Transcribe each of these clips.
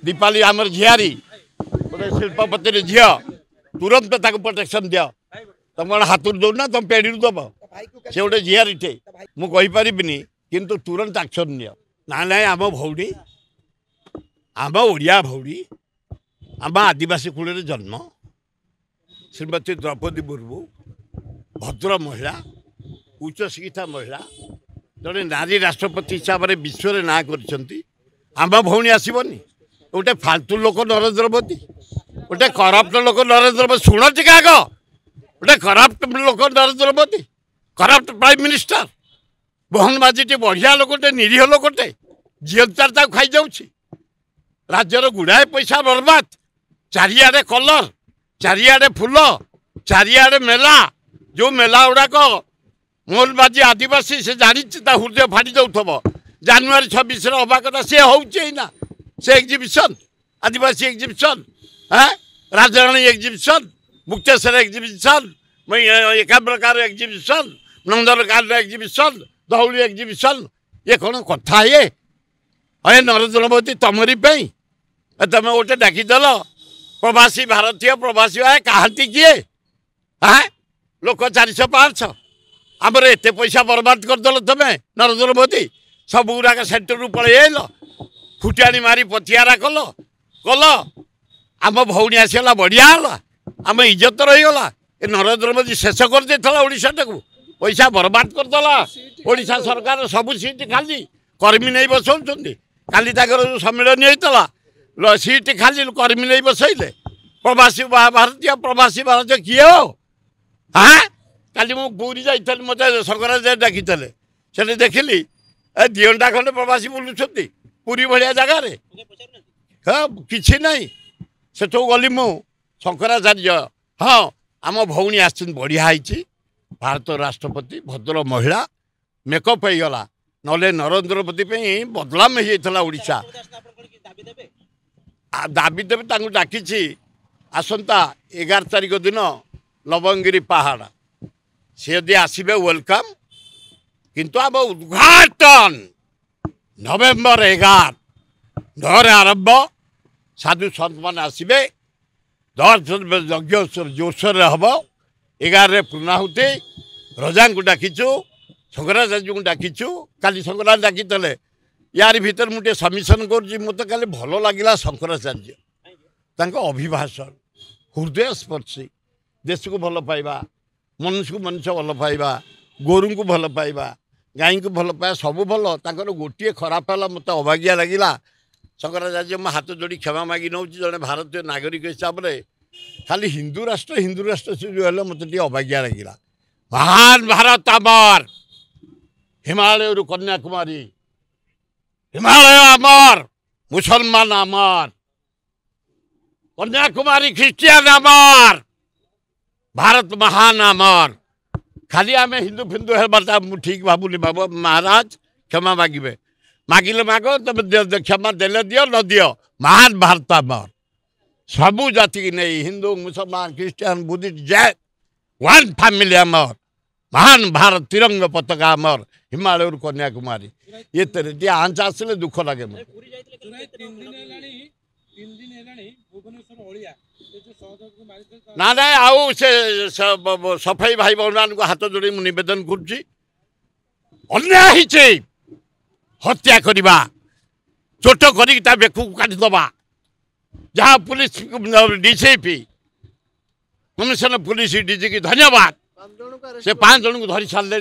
दीपाली आमर झियारी गोटे शिल्पपति झील तुरंत ताको प्रोटेक्शन दियो तुम हाथ दौ ना तुम पेड़ी दब से गोटे झियारी टे मुझे किंतु तुरंत एक्शन नियो ना ना आम भौड़ी आम ओडिया भौड़ी आम आदिवासी कूल जन्म श्रीमती द्रौपदी मुर्मू भद्र महिला उच्च शिक्षिता महिला जड़े नारी राष्ट्रपति हिसाब से विश्व में ना कर भौणी आसबनी गोटे फालतू लोक नरेंद्र मोदी गोटे करप्ट लोक नरेंद्र मोदी शुण टिका आग गोटे करप्ट लोक Narendra Modi corrupt prime minister Mohan माझी बढ़िया लोकटे निरीह लोकटे झीलतार खाई जाऊँगी राज्यर गुड़ाए पैसा बर्बाद चारिआडे कलर चारिआडे फूल चारिआडे मेला जो मेला गुड़ाक मोहनबाजी आदिवासी से जानी हृदय फाटी जाऊब जानुरी 26 हवा कथा सी होना से exhibition Adivasi exhibition Rajarani exhibition Mukteswar exhibition एकाम्रकार exhibition Nandankanan exhibition Dhauli exhibition ये कौन कथा ये अरे नरेंद्र मोदी तुमरी तुम गोटे डाकिदेल प्रवासी भारतीय प्रवासी कहती किए हाँ लोक 400-500 आमर एत पैसा बर्बाद करदेल तुम्हें नरेंद्र मोदी सब गुराक सेंटर पलैल फुटाणी मारी पथियारा कल कल आम भौणी आसगला बढ़िया है आम इज्जत रहीगला ए नरेंद्र मोदी शेष कर ओडाटा को पैसा बर्बाद करदेला ओडिशा सरकार सब सीट खाली कर्मी नहीं बसौं काली जो सम्मेलन होता सीट खाली कर्मी नहीं बसैले प्रवासी भारतीय प्रवासी भारतीय किए हो हाँ काली मु पूरी जाइए मत शंकराचार्य डाकी से देखिली दिंटा खंडे प्रवासी बुलूँ पूरी भाया जगार हाँ कि नहीं से गली मु शंकराचार्य हाँ आम भौणी आस बढ़िया है भारत राष्ट्रपति भद्र महिला मेकअप हो गला नले नरेंद्र मोदी बदलाम होता ओडिशा दाबी देवे डाकी आसंता 11 तारिख दिन लवंगिरी पहाड़ सी यदि आसबे वेलकम किंतु आम उद्घाटन नवेम्बर 11 घर आरंभ साधु सत मैंने आसबे 10 यज्ञ जोरसोर हम 11 पूर्णाहुति रजा को डाकीचु शंकराचार्य को डाकीचु काली शंकराचार्य डाकी यार भीतर मुझे सबमिशन कर मत काली भल लगे शंकराचार्य अभिभाषण हृदय स्पर्शी देश को भल पाइबा मनुष्य को मनुष्य भल पाइबा गोरु को भल पाइबा गाई को भल पाइबा सब भल गोटे खराब है मत अभागिया लगिला शंकराचार्य मैं हाथ जोड़ी क्षमा मागी नौ जड़े भारतीय नागरिक हिसाब से खाली हिंदू राष्ट्र से जो है मत अभागिया लगिला महान भारत आमर हिमालय कन्याकुमारी हिमालय आमर मुसलमान आमर कन्याकुमारी ख्रिस्टियान आमर भारत महान आमर खाली आम हिंदू फिंदू है ठीक भावुनि बाबू महाराज क्षमा मागे मागिले माग तुम क्षमा देले दियो न दियो महान भारत आमर सबू जाति की नहीं हिंदू मुसलमान Christian Buddhist Jain one family आमर महान भारत तिरंग पताका आमर हिमालय कन्याकुमारी ये तेरे आंच आसले दुख लगे ना ना आउ से सफाई भाई बहन को हाथ जोड़ी नवेदन कर हत्या करवा चोट कर बेकू काटिदबा जहाँ police DCP commissioner police DG की धन्यवाद से 5 जन को धरी सारे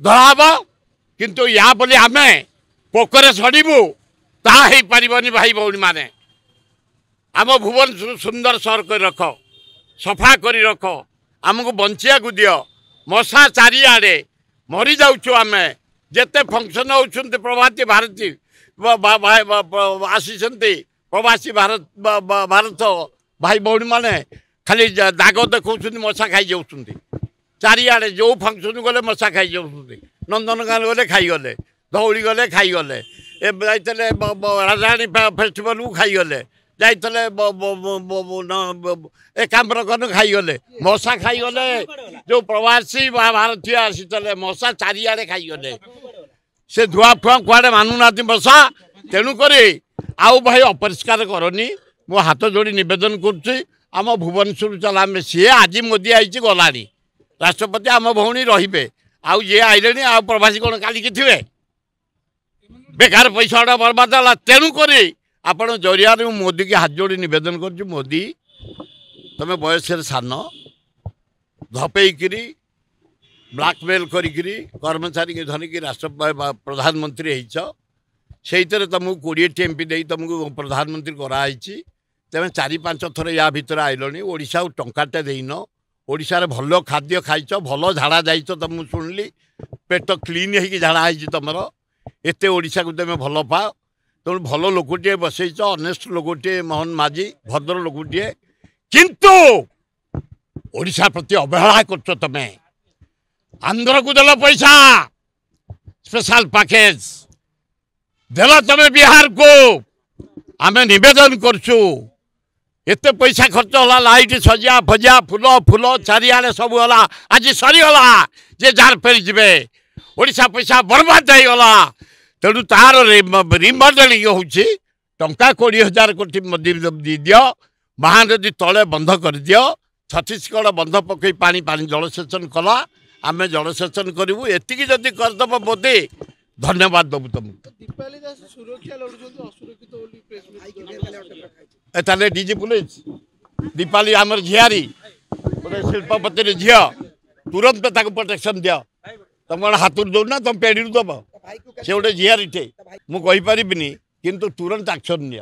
धराब किंतु या बोली आम पोकरे सड़बू ताही पारिबनी भाई भौणी माने आम भुवन सुंदर सहर कर रख सफा कर रख आमको बंचिया को दियो मशा चारिआडे मरी जाऊँ आम जिते फंक्शन होती प्रभाती भारती आसी प्रवासी भारत भाई भौणी माने खाली दाग देखा मशा खाई जाऊँ चारिआडे जो फंक्शन गले मशा खाई जाऊँ नंदनकान गले खाईगले धौली गले खाईगले जाते राजधानी फेस्टिवल को खाईगले जाते एकाम्रकन खाईगले मशा खाईगले जो प्रवासी भारतीय आसी मशा चारिआडे खाईगले से धुआ फुआ कुआड़े मानुना मशा तेणुक आउ भाई अपरिष्कार करनी मो हाथ जोड़ी नवेदन करम भुवनेश्वर चला सी आज मोदी आई गला राष्ट्रपति आम भौणी रे आउ ये आइले आ प्रवासी कौन कालिकी थे बेकार पैसा गुड़ा बर्बाद है तेणुक आपण जरिया मोदी की हाथ जोड़ी नवेदन कर मोदी तुम बयस सान धपेकरी ब्लैकमेल करी कर्मचारी की धरिकी राष्ट्र प्रधानमंत्री से तुमको 20 MP दे तुमको प्रधानमंत्री कराई तेज 4-5 थर या भितर आइलनी ओडिशा टंकाटे देन ओडिशा भल खाद्य खाइच भल झाड़ा जाइ तुम शुणिली पेट क्लीन हो झाड़ा है तुम एत ओडिशा को तुम भल पाओ तेणु भल लोकटे बसईच अनेस्ट लोकटे मोहन माझी भद्र लोकटे किंतु ओडिशा प्रति अवहेला कर तुम आंध्र को देल पैसा स्पेशल पैकेज देल तुम बिहार को आम नवेदन करछु एते पैसा खर्च होला लाइट सजिया फजिया फूल फूल चारिआडे सब होला आज सरीगला जे जार फेरी जीवे ओडिशा पैसा बर्बाद हो गला तेणु तार रिमॉडलिंग होउछि टंका 20,000 कोटी दी दियो महानदी तले बंध कर दियो छत्तीसगढ़ बंध पकई पानी पानी जलसेचन कला आम जलसेचन करूँ एतिकी जदि करदब मोदी धन्यवाद दबु तुमको ताले डीजी पुलिस दीपाली आमर झियारी गोटे शिल्पपति झील तुरंत ताको प्रोटेक्शन दियो तुम कौन हाथ दौना तुम पेड़ी दब से गोटे झियारी मुझे किंतु तुरंत एक्शन नियो।